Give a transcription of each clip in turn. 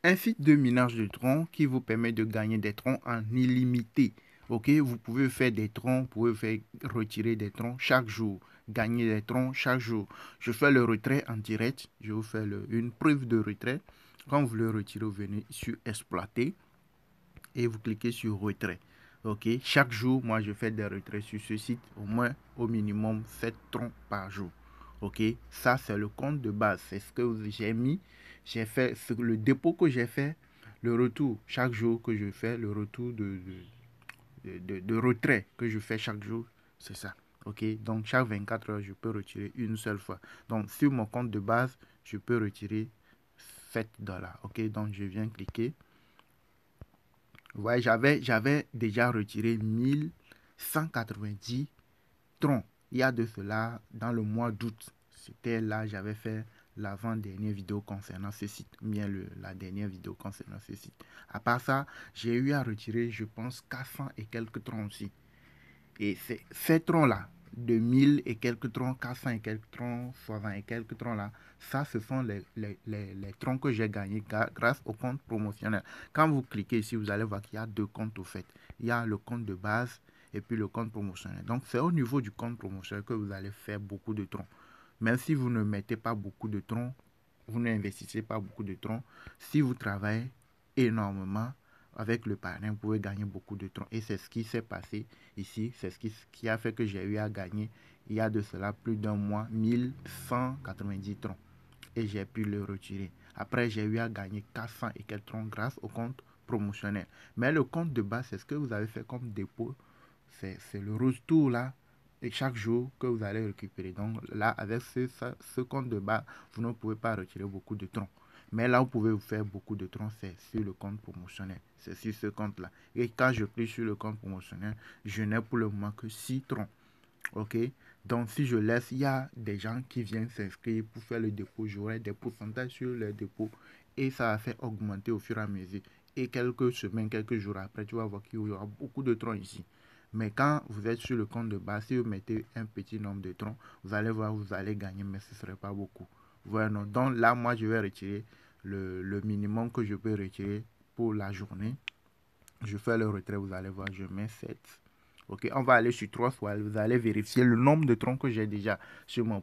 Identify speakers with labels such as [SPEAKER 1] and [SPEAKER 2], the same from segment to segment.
[SPEAKER 1] un site de minage de troncs qui vous permet de gagner des troncs en illimité. Ok, vous pouvez faire des troncs, vous pouvez faire retirer des troncs chaque jour, gagner des troncs chaque jour. Je fais le retrait en direct, je vous fais une preuve de retrait. Quand vous le retirez, vous venez sur exploiter et vous cliquez sur retrait. Ok, chaque jour, moi je fais des retraits sur ce site, au moins au minimum 7 troncs par jour. Ok, ça c'est le compte de base, c'est ce que j'ai mis, j'ai fait le dépôt que j'ai fait, le retour chaque jour que je fais, le retour de retrait que je fais chaque jour, c'est ça. Ok, donc chaque 24 heures, je peux retirer une seule fois. Donc sur mon compte de base, je peux retirer 7 dollars. Ok, donc je viens cliquer. Ouais, j'avais déjà retiré 1190 troncs. Il y a de cela dans le mois d'août. C'était là, j'avais fait l'avant-dernière vidéo concernant ce site, bien la dernière vidéo concernant ce site. À part ça, j'ai eu à retirer, je pense, 400 et quelques troncs aussi. Et ces troncs-là, de 1000 et quelques troncs, 400 et quelques troncs, 60 et quelques troncs-là, ça, ce sont les troncs que j'ai gagnés grâce au compte promotionnel. Quand vous cliquez ici, vous allez voir qu'il y a deux comptes au fait. Il y a le compte de base et puis le compte promotionnel. Donc, c'est au niveau du compte promotionnel que vous allez faire beaucoup de troncs. Même si vous ne mettez pas beaucoup de troncs, vous n'investissez pas beaucoup de troncs, si vous travaillez énormément avec le parrain, vous pouvez gagner beaucoup de troncs. Et c'est ce qui s'est passé ici. C'est ce qui a fait que j'ai eu à gagner, il y a de cela plus d'un mois, 1190 troncs. Et j'ai pu le retirer. Après, j'ai eu à gagner 400 et quelques troncs grâce au compte promotionnel. Mais le compte de base, c'est ce que vous avez fait comme dépôt. C'est le retour là et chaque jour que vous allez récupérer. Donc là, avec ce compte de base, vous ne pouvez pas retirer beaucoup de troncs. Mais là, vous pouvez vous faire beaucoup de troncs, c'est sur le compte promotionnel. C'est sur ce compte-là. Et quand je clique sur le compte promotionnel, je n'ai pour le moment que 6 troncs. Ok? Donc, si je laisse, il y a des gens qui viennent s'inscrire pour faire le dépôt. J'aurai des pourcentages sur le dépôt et ça va faire augmenter au fur et à mesure. Et quelques semaines, quelques jours après, tu vas voir qu'il y aura beaucoup de troncs ici. Mais quand vous êtes sur le compte de base, si vous mettez un petit nombre de troncs, vous allez voir, vous allez gagner, mais ce ne serait pas beaucoup. Voilà, non. Donc là, moi, je vais retirer le minimum que je peux retirer pour la journée. Je fais le retrait, vous allez voir, je mets 7. Ok, on va aller sur Trust Wallet. Vous allez vérifier le nombre de troncs que j'ai déjà sur mon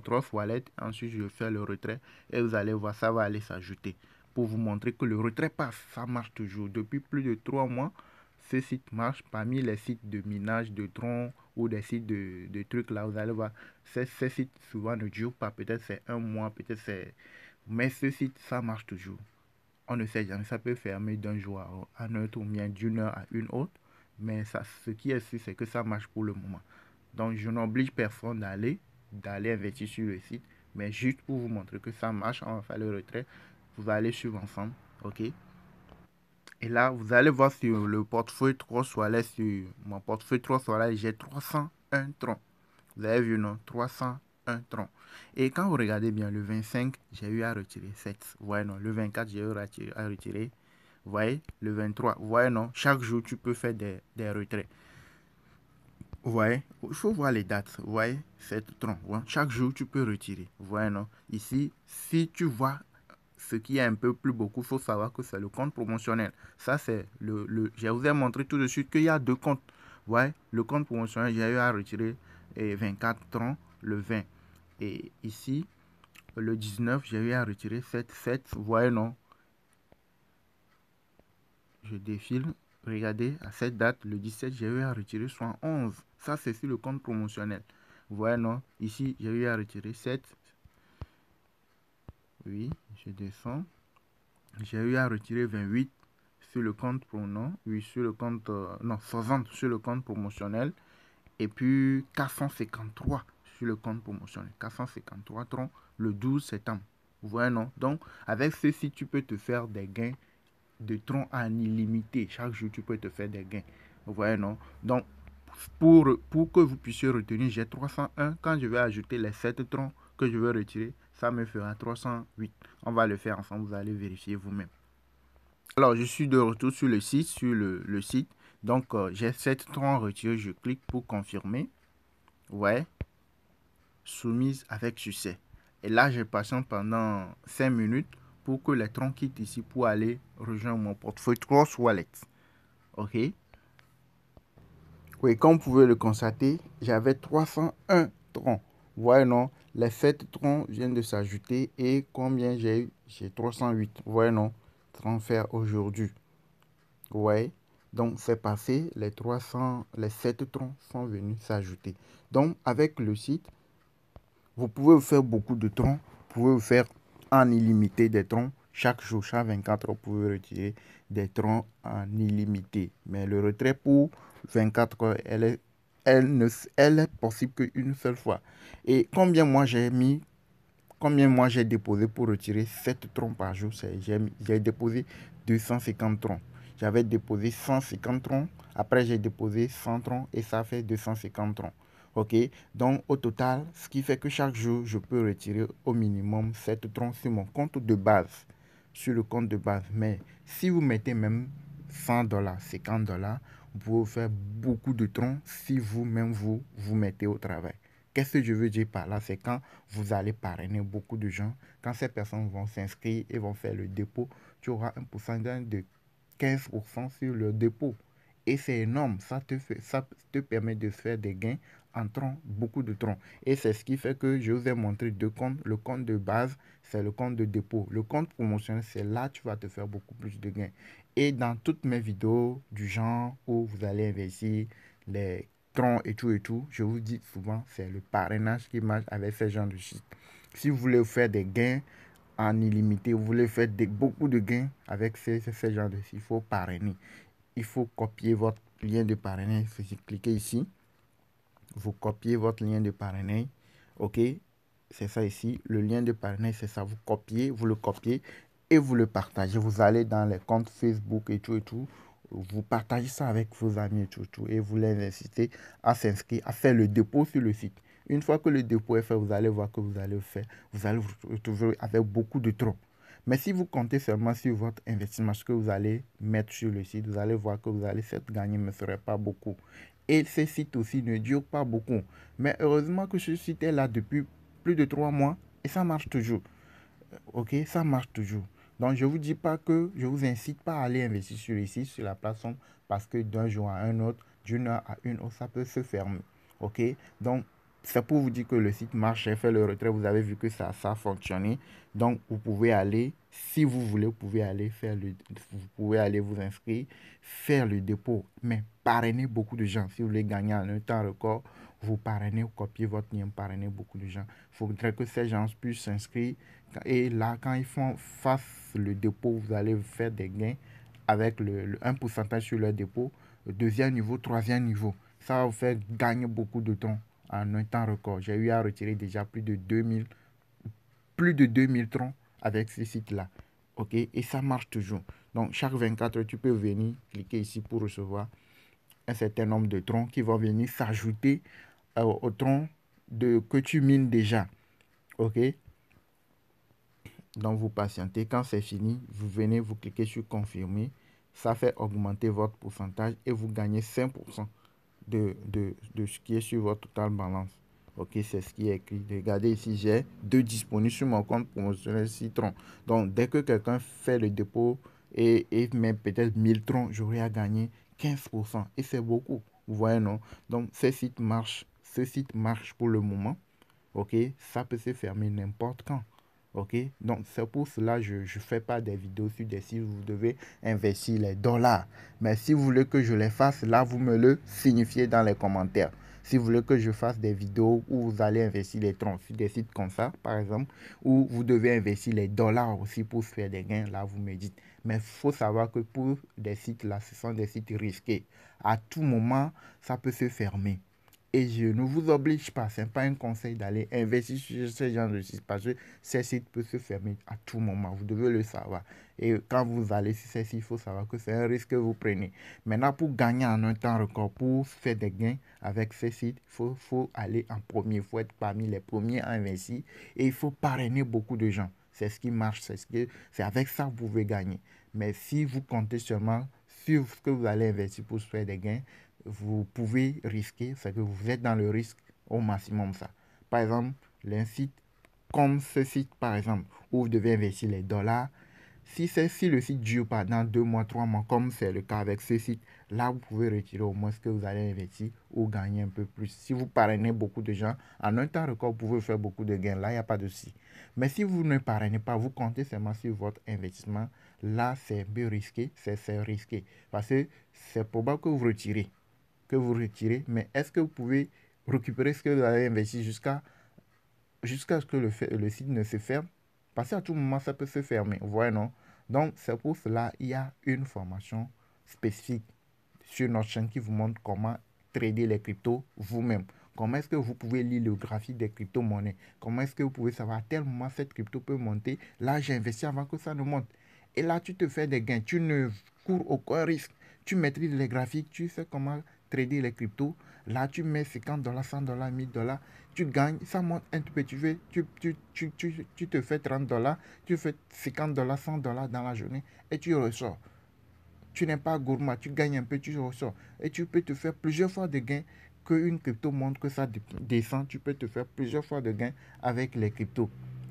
[SPEAKER 1] Trust Wallet. Ensuite, je fais le retrait et vous allez voir, ça va aller s'ajouter pour vous montrer que le retrait passe. Ça marche toujours. Depuis plus de 3 mois, ce site marche parmi les sites de minage de troncs ou des sites de trucs là. Vous allez voir, ces sites souvent ne durent pas. Peut-être c'est un mois, peut-être c'est. Mais ce site, ça marche toujours. On ne sait jamais, ça peut fermer d'un jour à un autre ou bien d'une heure à une autre. Mais ça, ce qui est sûr, c'est que ça marche pour le moment. Donc, je n'oblige personne d'aller investir sur le site. Mais juste pour vous montrer que ça marche, on va faire le retrait. Vous allez suivre ensemble. OK? Et là, vous allez voir sur le portefeuille 3 Soleil, sur mon portefeuille 3 Soleil, j'ai 301 troncs. Vous avez vu, non? 301 troncs. Et quand vous regardez bien, le 25, j'ai eu à retirer 7. Vous voyez, non? Le 24, j'ai eu à retirer. Vous voyez? Le 23. Vous voyez, non? Chaque jour, tu peux faire des retraits. Vous voyez? Il faut voir les dates. Vous voyez? 7 troncs. Ouais. Chaque jour, tu peux retirer. Vous voyez, non? Ici, si tu vois ce qui est un peu plus beaucoup, il faut savoir que c'est le compte promotionnel. Ça, c'est je vous ai montré tout de suite qu'il y a deux comptes. Vous voyez? Le compte promotionnel, j'ai eu à retirer 24 troncs le 20. Et ici, le 19, j'ai eu à retirer 7. Vous voyez, non? Je défile. Regardez, à cette date, le 17, j'ai eu à retirer 71. Ça, c'est sur le compte promotionnel. Vous voyez, non? Ici, j'ai eu à retirer 7. Oui, je descends. J'ai eu à retirer 28 sur le compte promo. Oui, sur le compte... non, 60 sur le compte promotionnel. Et puis 453 sur le compte promotionnel. 453 troncs le 12 septembre. Vous voyez, non? Donc, avec ceci, tu peux te faire des gains de troncs en illimité. Chaque jour, tu peux te faire des gains. Vous voyez, non? Donc, pour que vous puissiez retenir, j'ai 301. Quand je vais ajouter les 7 troncs que je veux retirer, ça me fera 308. On va le faire ensemble, vous allez vérifier vous-même. Alors, je suis de retour sur le site, le site. Donc, j'ai 7 troncs retirés. Je clique pour confirmer. Ouais, soumise avec succès. Et là, je patiente pendant 5 minutes pour que les troncs quittent ici pour aller rejoindre mon portefeuille Trust Wallet. OK? Oui, comme vous pouvez le constater, j'avais 301 troncs. Vous voyez, non? Les 7 troncs viennent de s'ajouter et combien j'ai eu? J'ai 308. Vous voyez, non? Transfert aujourd'hui. Vous voyez? Donc, c'est passé, les 7 troncs sont venus s'ajouter. Donc, avec le site, vous pouvez faire beaucoup de troncs. Vous pouvez vous faire en illimité des troncs. Chaque jour, chaque 24 heures, vous pouvez retirer des troncs en illimité. Mais le retrait pour 24 heures, elle est possible qu'une seule fois. Et combien moi j'ai déposé pour retirer 7 troncs par jour? J'ai déposé 250 troncs. J'avais déposé 150 troncs. Après, j'ai déposé 100 troncs et ça fait 250 troncs. OK? Donc, au total, ce qui fait que chaque jour, je peux retirer au minimum 7 troncs sur mon compte de base. Sur le compte de base. Mais si vous mettez même 100 $, 50 $, vous pouvez faire beaucoup de troncs si vous-même vous mettez au travail. Qu'est-ce que je veux dire par là? C'est quand vous allez parrainer beaucoup de gens. Quand ces personnes vont s'inscrire et vont faire le dépôt, tu auras un pourcentage de 15% sur le dépôt. Et c'est énorme. Ça te permet de faire des gains en troncs, beaucoup de troncs. Et c'est ce qui fait que je vous ai montré deux comptes. Le compte de base, c'est le compte de dépôt. Le compte promotionnel, c'est là que tu vas te faire beaucoup plus de gains. Et dans toutes mes vidéos du genre où vous allez investir les troncs et tout, je vous dis souvent, c'est le parrainage qui marche avec ce genre de choses. Si vous voulez faire des gains en illimité, vous voulez faire beaucoup de gains avec ce genre de choses, il faut parrainer. Il faut copier votre lien de parrainage. Vous cliquez ici, vous copiez votre lien de parrainage. OK, c'est ça ici. Le lien de parrainage, c'est ça. Vous le copiez et vous le partagez. Vous allez dans les comptes Facebook et tout. Vous partagez ça avec vos amis et tout. Et vous les incitez à s'inscrire, à faire le dépôt sur le site. Une fois que le dépôt est fait, vous allez voir que vous allez vous retrouver avec beaucoup de troncs. Mais si vous comptez seulement sur votre investissement, ce que vous allez mettre sur le site, vous allez voir que vous allez certes gagner, mais ce ne serait pas beaucoup. Et ces sites aussi ne durent pas beaucoup. Mais heureusement que ce site est là depuis plus de 3 mois et ça marche toujours. OK, ça marche toujours. Donc, je ne vous dis pas que je vous incite pas à aller investir sur les sites, sur la plateforme, parce que d'un jour à un autre, d'une heure à une autre, ça peut se fermer. OK, donc c'est pour vous dire que le site marche. J'ai fait le retrait, vous avez vu que ça a fonctionné. Donc, vous pouvez aller, si vous voulez, vous pouvez aller vous inscrire, faire le dépôt, mais parrainer beaucoup de gens. Si vous voulez gagner en un temps record, vous parrainez, vous copiez votre lien, parrainez beaucoup de gens. Il faudrait que ces gens puissent s'inscrire. Et là, quand ils fassent le dépôt, vous allez faire des gains avec un pourcentage sur leur dépôt. Deuxième niveau, troisième niveau. Ça va vous faire gagner beaucoup de temps en un temps record. J'ai eu à retirer déjà plus de 2000 troncs avec ce site-là. OK? Et ça marche toujours. Donc, chaque 24 heures, tu peux venir cliquer ici pour recevoir un certain nombre de troncs qui vont venir s'ajouter aux troncs que tu mines déjà. OK? Donc, vous patientez. Quand c'est fini, vous venez, vous cliquez sur confirmer. Ça fait augmenter votre pourcentage et vous gagnez 5% de ce qui est sur votre total balance. OK, c'est ce qui est écrit. Regardez ici, j'ai 2 disponibles sur mon compte promotionnel Citron. Donc, dès que quelqu'un fait le dépôt et met peut-être 1000 troncs, j'aurai à gagner 15%. Et c'est beaucoup. Vous voyez, non? Donc, ce site marche pour le moment. OK, ça peut se fermer n'importe quand. OK, donc c'est pour cela que je ne fais pas des vidéos sur des sites où vous devez investir les dollars. Mais si vous voulez que je les fasse, là, vous me le signifiez dans les commentaires. Si vous voulez que je fasse des vidéos où vous allez investir les troncs sur des sites comme ça, par exemple, où vous devez investir les dollars aussi pour faire des gains, là, vous me dites. Mais il faut savoir que pour des sites là, ce sont des sites risqués. À tout moment, ça peut se fermer. Et je ne vous oblige pas, ce n'est pas un conseil d'aller investir sur ce genre de site parce que ces sites peuvent se fermer à tout moment. Vous devez le savoir. Et quand vous allez sur ces sites, il faut savoir que c'est un risque que vous prenez. Maintenant, pour gagner en un temps record, pour faire des gains avec ces sites, il faut aller en premier. Il faut être parmi les premiers à investir et il faut parrainer beaucoup de gens. C'est ce qui marche. C'est avec ça que vous pouvez gagner. Mais si vous comptez seulement sur ce que vous allez investir pour faire des gains, vous pouvez risquer, c'est que vous êtes dans le risque au maximum ça. Par exemple, un site comme ce site par exemple, où vous devez investir les dollars. Si le site dure pendant 2 mois, 3 mois, comme c'est le cas avec ce site, là, vous pouvez retirer au moins ce que vous allez investir ou gagner un peu plus. Si vous parrainez beaucoup de gens, en un temps record, vous pouvez faire beaucoup de gains. Là, il n'y a pas de souci. Mais si vous ne parrainez pas, vous comptez seulement sur votre investissement, là, c'est un peu risqué. C'est risqué. Parce que c'est probable que vous retirez, mais est-ce que vous pouvez récupérer ce que vous avez investi jusqu'à ce que le site ne se ferme? Parce qu'à tout moment, ça peut se fermer. Vous voyez, non? Donc, c'est pour cela il y a une formation spécifique sur notre chaîne qui vous montre comment trader les cryptos vous-même. Comment est-ce que vous pouvez lire le graphique des crypto-monnaies? Comment est-ce que vous pouvez savoir à tel moment cette crypto peut monter? Là, j'ai investi avant que ça ne monte. Et là, tu te fais des gains. Tu ne cours aucun risque. Tu maîtrises les graphiques. Tu sais comment trader les cryptos. Là, tu mets 50 dollars, 100 dollars, 1000 dollars. Tu gagnes. Ça monte un peu. Tu te fais 30 dollars. Tu fais 50 dollars, 100 dollars dans la journée. Et tu ressors. Tu n'es pas gourmand, tu gagnes un peu, tu ressors. Et tu peux te faire plusieurs fois de gains qu'une crypto montre que ça descend. Tu peux te faire plusieurs fois de gains avec les cryptos.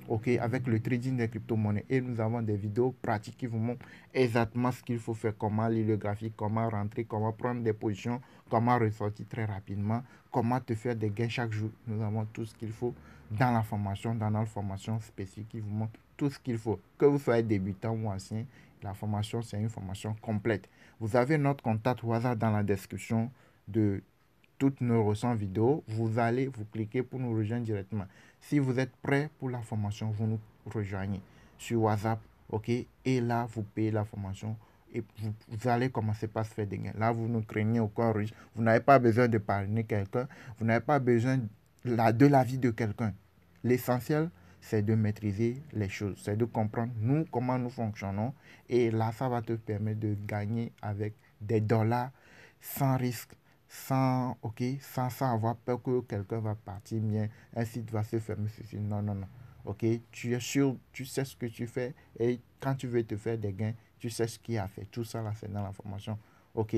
[SPEAKER 1] Ok, avec le trading des crypto-monnaies. Et nous avons des vidéos pratiques qui vous montrent exactement ce qu'il faut faire, comment lire le graphique, comment rentrer, comment prendre des positions, comment ressortir très rapidement, comment te faire des gains chaque jour. Nous avons tout ce qu'il faut dans la formation, dans notre formation spécifique qui vous montre tout ce qu'il faut. Que vous soyez débutant ou ancien, la formation, c'est une formation complète. Vous avez notre contact WhatsApp dans la description de toutes nos ressources vidéo. Vous cliquez pour nous rejoindre directement. Si vous êtes prêt pour la formation, vous nous rejoignez sur WhatsApp, ok? Et là, vous payez la formation et vous allez commencer par se faire des gains. Là, vous ne craignez aucun risque. Vous n'avez pas besoin de parrainer quelqu'un. Vous n'avez pas besoin de l'avis de quelqu'un. L'essentiel, c'est de maîtriser les choses, c'est de comprendre nous comment nous fonctionnons et là ça va te permettre de gagner avec des dollars sans risque, sans avoir peur que quelqu'un va partir bien, un site va se fermer, ceci. Non, non, non. Ok, tu es sûr, tu sais ce que tu fais et quand tu veux te faire des gains, tu sais ce qu'il y a à faire. Tout ça là, c'est dans la formation. Ok,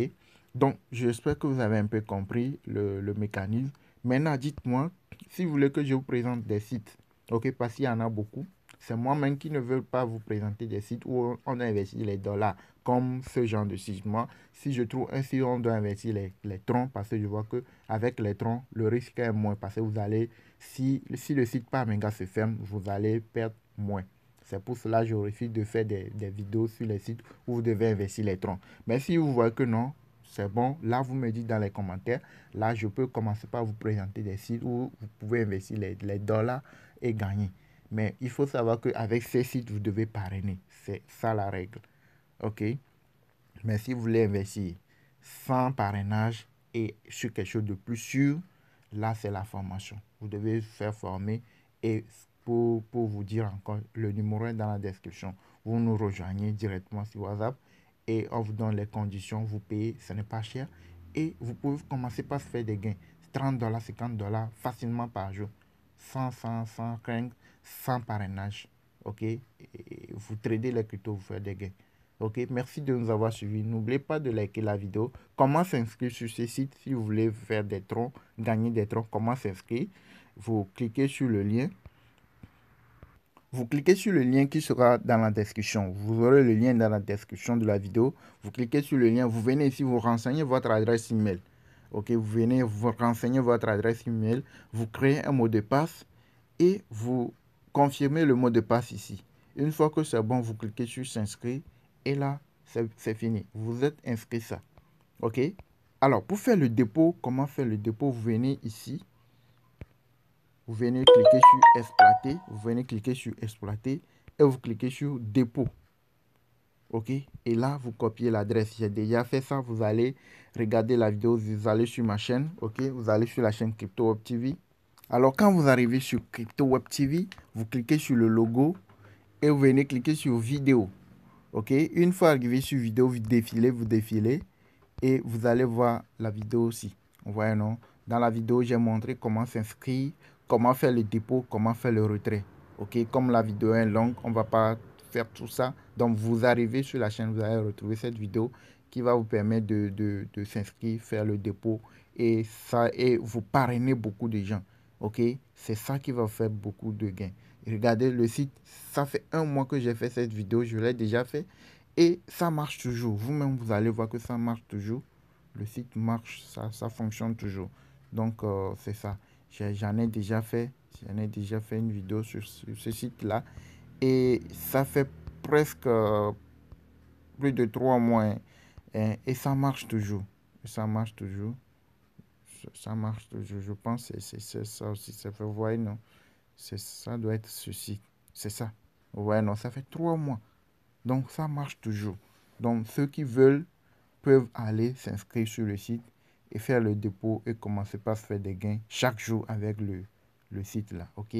[SPEAKER 1] donc j'espère que vous avez un peu compris le mécanisme. Maintenant, dites-moi si vous voulez que je vous présente des sites. Ok, parce qu'il y en a beaucoup. C'est moi-même qui ne veux pas vous présenter des sites où on investit les dollars comme ce genre de site. Moi, si je trouve un site où on doit investir les troncs, parce que je vois qu'avec les troncs, le risque est moins. Parce que vous allez, si le site par méga se ferme, vous allez perdre moins. C'est pour cela que je refuse de faire des vidéos sur les sites où vous devez investir les troncs. Mais si vous voyez que non, c'est bon, là vous me dites dans les commentaires, là je peux commencer par vous présenter des sites où vous pouvez investir les dollars et gagner. Mais il faut savoir qu'avec ces sites, vous devez parrainer. C'est ça la règle. Ok? Mais si vous voulez investir sans parrainage et sur quelque chose de plus sûr, là c'est la formation. Vous devez faire former et pour vous dire encore, le numéro est dans la description. Vous nous rejoignez directement sur WhatsApp et on vous donne les conditions, vous payez, ce n'est pas cher. Et vous pouvez commencer par se faire des gains. 30 dollars, 50 dollars facilement par jour. Sans craindre, sans parrainage. Ok? Et vous tradez les cryptos, vous faites des gains. Ok, merci de nous avoir suivis. N'oubliez pas de liker la vidéo. Comment s'inscrire sur ce site si vous voulez faire des troncs, gagner des troncs, comment s'inscrire? Vous cliquez sur le lien. Vous cliquez sur le lien qui sera dans la description. Vous aurez le lien dans la description de la vidéo. Vous cliquez sur le lien. Vous venez ici, vous renseignez votre adresse email. Ok, vous venez, vous renseignez votre adresse email. Vous créez un mot de passe et vous confirmez le mot de passe ici. Une fois que c'est bon, vous cliquez sur s'inscrire et là, c'est fini. Vous êtes inscrit ça. Ok? Alors, pour faire le dépôt, comment faire le dépôt? Vous venez ici. Vous venez cliquer sur exploiter. Vous venez cliquer sur exploiter et vous cliquez sur dépôt. Ok? Et là, vous copiez l'adresse. J'ai déjà fait ça. Vous allez regarder la vidéo. Vous allez sur ma chaîne. Ok? Vous allez sur la chaîne Crypto Web TV. Alors, quand vous arrivez sur Crypto Web TV, vous cliquez sur le logo et vous venez cliquer sur vidéo. Ok? Une fois arrivé sur vidéo, vous défilez et vous allez voir la vidéo aussi. Vous voyez, non? Dans la vidéo, j'ai montré comment s'inscrire, comment faire le dépôt, comment faire le retrait. Ok? Comme la vidéo est longue, on ne va pas faire tout ça. Donc, vous arrivez sur la chaîne, vous allez retrouver cette vidéo qui va vous permettre de s'inscrire, faire le dépôt et vous parrainer beaucoup de gens. Ok, c'est ça qui va faire beaucoup de gains. Regardez le site, ça fait 1 mois que j'ai fait cette vidéo, je l'ai déjà fait et ça marche toujours. Vous-même, vous allez voir que ça marche toujours. Le site marche, ça fonctionne toujours. Donc, c'est ça. J'en ai déjà fait. J'en ai déjà fait une vidéo sur ce site-là. Et ça fait presque plus de 3 mois, hein. Et ça marche toujours. Ça marche toujours. Ça marche toujours. Je pense que c'est ça aussi. Ça fait, vous voyez, non? Ça doit être ceci. C'est ça. Ouais, non, ça fait 3 mois. Donc, ça marche toujours. Donc, ceux qui veulent peuvent aller s'inscrire sur le site et faire le dépôt et commencer par se faire des gains chaque jour avec le site là. OK?